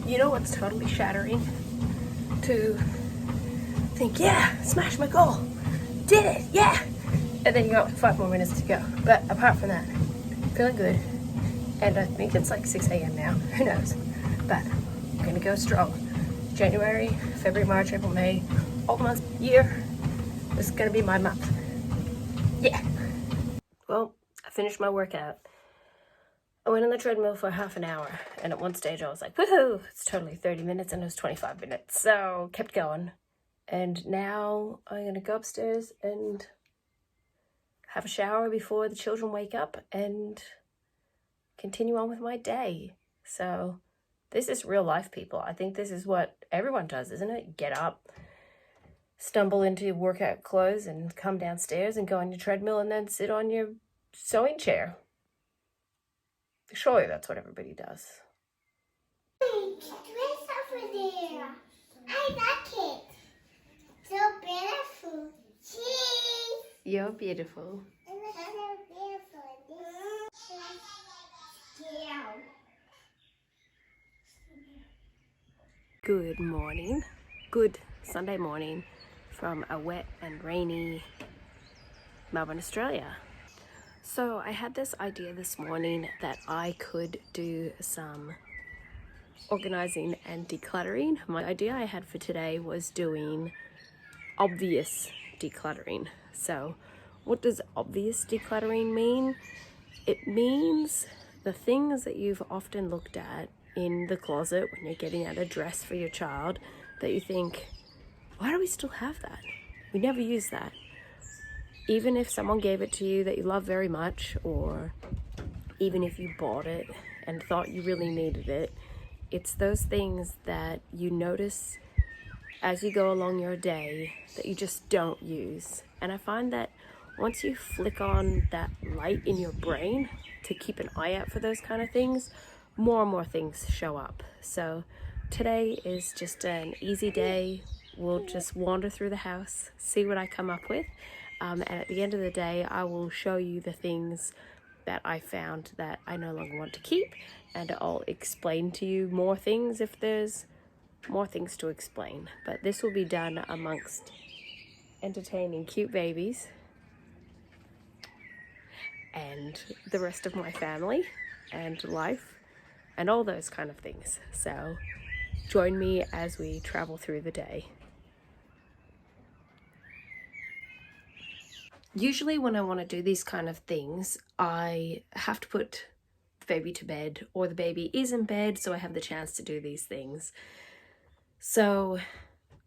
You know what's totally shattering? To think, yeah, smashed my goal, did it, yeah, and then you got like 5 more minutes to go. But apart from that, feeling good, and I think it's like 6 a.m. now, who knows, but I'm gonna go strong. January, February, March, April, May, all the months, year, this is gonna be my month. Yeah. Well, I finished my workout. I went on the treadmill for half an hour, and at one stage I was like, woohoo, it's totally 30 minutes, and it was 25 minutes, so kept going. And now I'm gonna go upstairs and have a shower before the children wake up and continue on with my day. So this is real life, people. I think this is what everyone does, isn't it? Get up, stumble into your workout clothes and come downstairs and go on your treadmill and then sit on your sewing chair. Surely that's what everybody does. Dress over there. I like it. So beautiful. Cheese. You're beautiful. And it's so beautiful. Yeah. Good morning. Good Sunday morning from a wet and rainy Melbourne, Australia. So I had this idea this morning that I could do some organizing and decluttering. My idea I had for today was doing obvious decluttering. So what does obvious decluttering mean? It means the things that you've often looked at in the closet when you're getting out a dress for your child that you think, why do we still have that? We never use that. Even if someone gave it to you that you love very much, or even if you bought it and thought you really needed it, it's those things that you notice as you go along your day that you just don't use. And I find that once you flick on that light in your brain to keep an eye out for those kind of things, more and more things show up. So today is just an easy day. We'll just wander through the house, see what I come up with. And at the end of the day, I will show you the things that I found that I no longer want to keep, and I'll explain to you more things if there's more things to explain. But this will be done amongst entertaining cute babies and the rest of my family and life and all those kind of things. So join me as we travel through the day. Usually when I want to do these kind of things, I have to put the baby to bed, or the baby is in bed, so I have the chance to do these things. So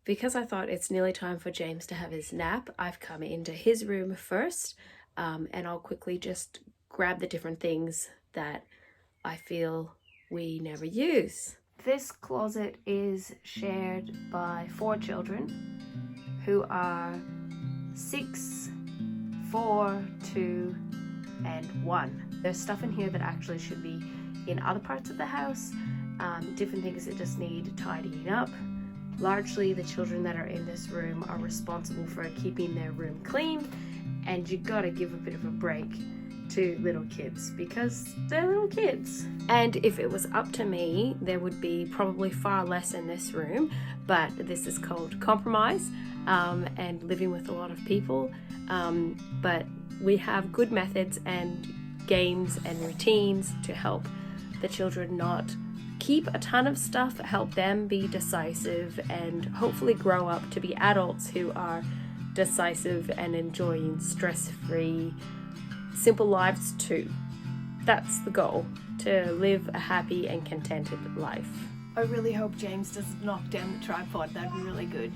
because I thought it's nearly time for James to have his nap, I've come into his room first, and I'll quickly just grab the different things that I feel we never use. This closet is shared by 4 children who are 6, 4, 2, and 1. There's stuff in here that actually should be in other parts of the house, different things that just need tidying up. Largely the children that are in this room are responsible for keeping their room clean, and you gotta give a bit of a break to little kids because they're little kids. And if it was up to me, there would be probably far less in this room, but this is called compromise and living with a lot of people. But we have good methods and games and routines to help the children not keep a ton of stuff, help them be decisive, and hopefully grow up to be adults who are decisive and enjoying stress-free, simple lives too. That's the goal, to live a happy and contented life. I really hope James doesn't knock down the tripod. That'd be really good.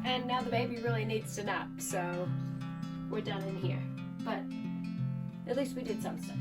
And now the baby really needs to nap, so we're done in here. But at least we did some stuff.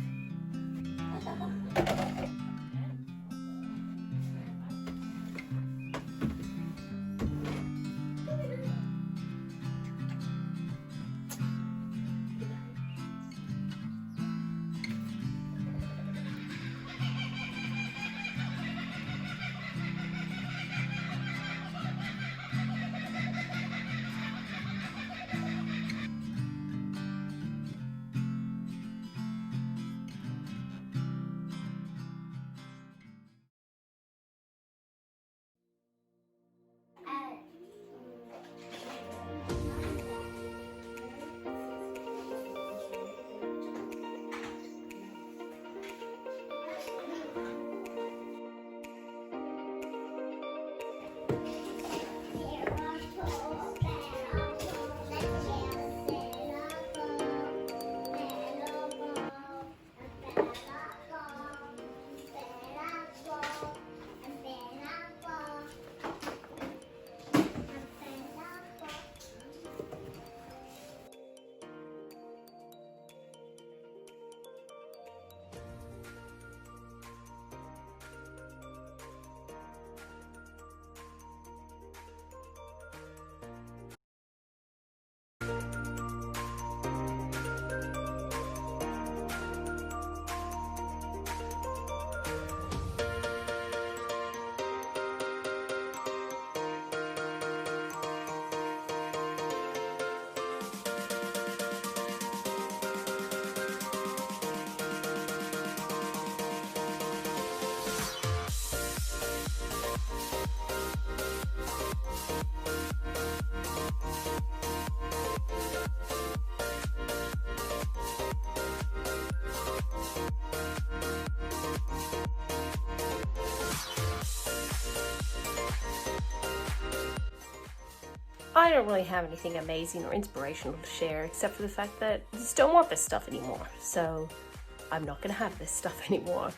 I don't really have anything amazing or inspirational to share except for the fact that I just don't want this stuff anymore. So I'm not going to have this stuff anymore.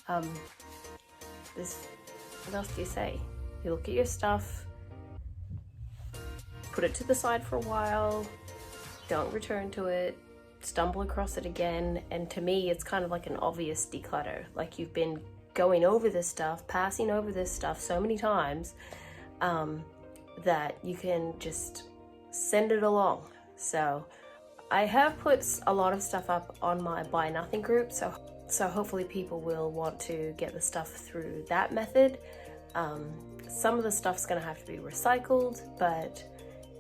What else do you say? You look at your stuff, put it to the side for a while, don't return to it, stumble across it again, and to me it's kind of like an obvious declutter. Like you've been going over this stuff, passing over this stuff so many times that you can just send it along. So I have put a lot of stuff up on my Buy Nothing group, so hopefully people will want to get the stuff through that method. Some of the stuff's gonna have to be recycled, but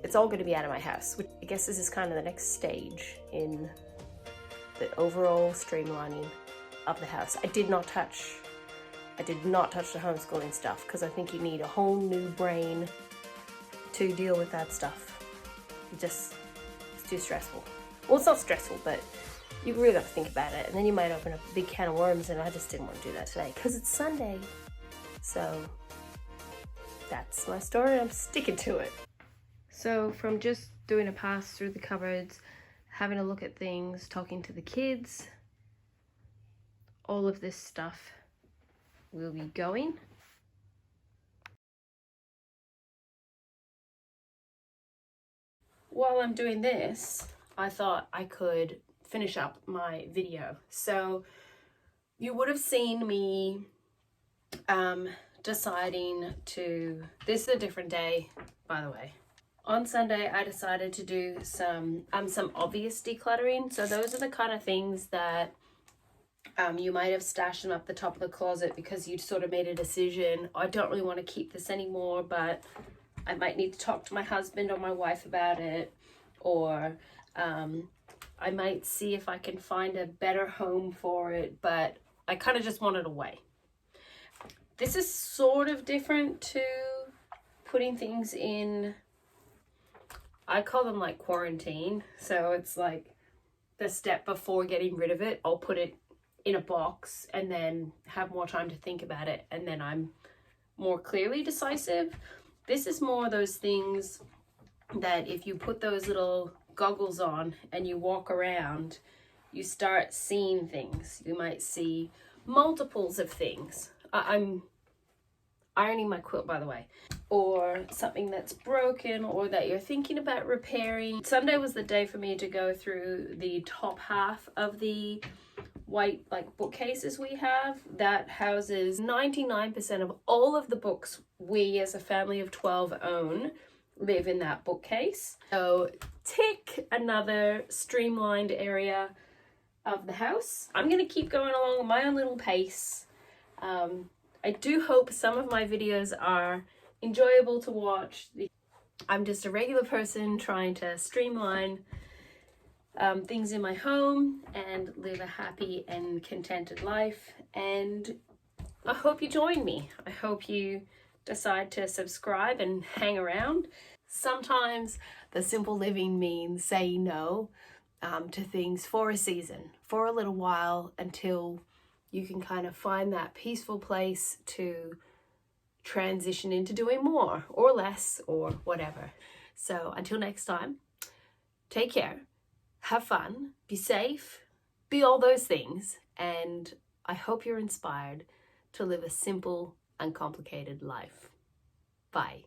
it's all gonna be out of my house, which I guess this is kind of the next stage in the overall streamlining of the house. I did not touch the homeschooling stuff because I think you need a whole new brain to deal with that stuff. It's too stressful. Well, it's not stressful, but you really got to think about it, and then you might open up a big can of worms, and I just didn't want to do that today because it's Sunday. So that's my story. I'm sticking to it. So from just doing a pass through the cupboards, having a look at things, talking to the kids, all of this stuff will be going. While I'm doing this, I thought I could finish up my video. So you would have seen me deciding to, this is a different day, by the way. On Sunday, I decided to do some obvious decluttering. So those are the kind of things that you might have stashed them up the top of the closet because you'd sort of made a decision, I don't really want to keep this anymore, but I might need to talk to my husband or my wife about it, or I might see if I can find a better home for it, but I kind of just want it away. This is sort of different to putting things in, I call them like quarantine. So it's like the step before getting rid of it. I'll put it in a box and then have more time to think about it, and then I'm more clearly decisive. This is more those things that if you put those little goggles on and you walk around, you start seeing things. You might see multiples of things. I'm ironing my quilt, by the way, or something that's broken or that you're thinking about repairing. Sunday was the day for me to go through the top half of the white bookcases we have that houses 99% of all of the books we as a family of 12 own live in that bookcase. So tick, another streamlined area of the house. I'm gonna keep going along at my own little pace. I do hope some of my videos are enjoyable to watch. I'm just a regular person trying to streamline things in my home and live a happy and contented life, and I hope you join me. I hope you decide to subscribe and hang around. Sometimes the simple living means saying no to things for a season, for a little while, until you can kind of find that peaceful place to transition into doing more or less or whatever. So until next time, take care, have fun, be safe, be all those things, and I hope you're inspired to live a simple, uncomplicated life. Bye.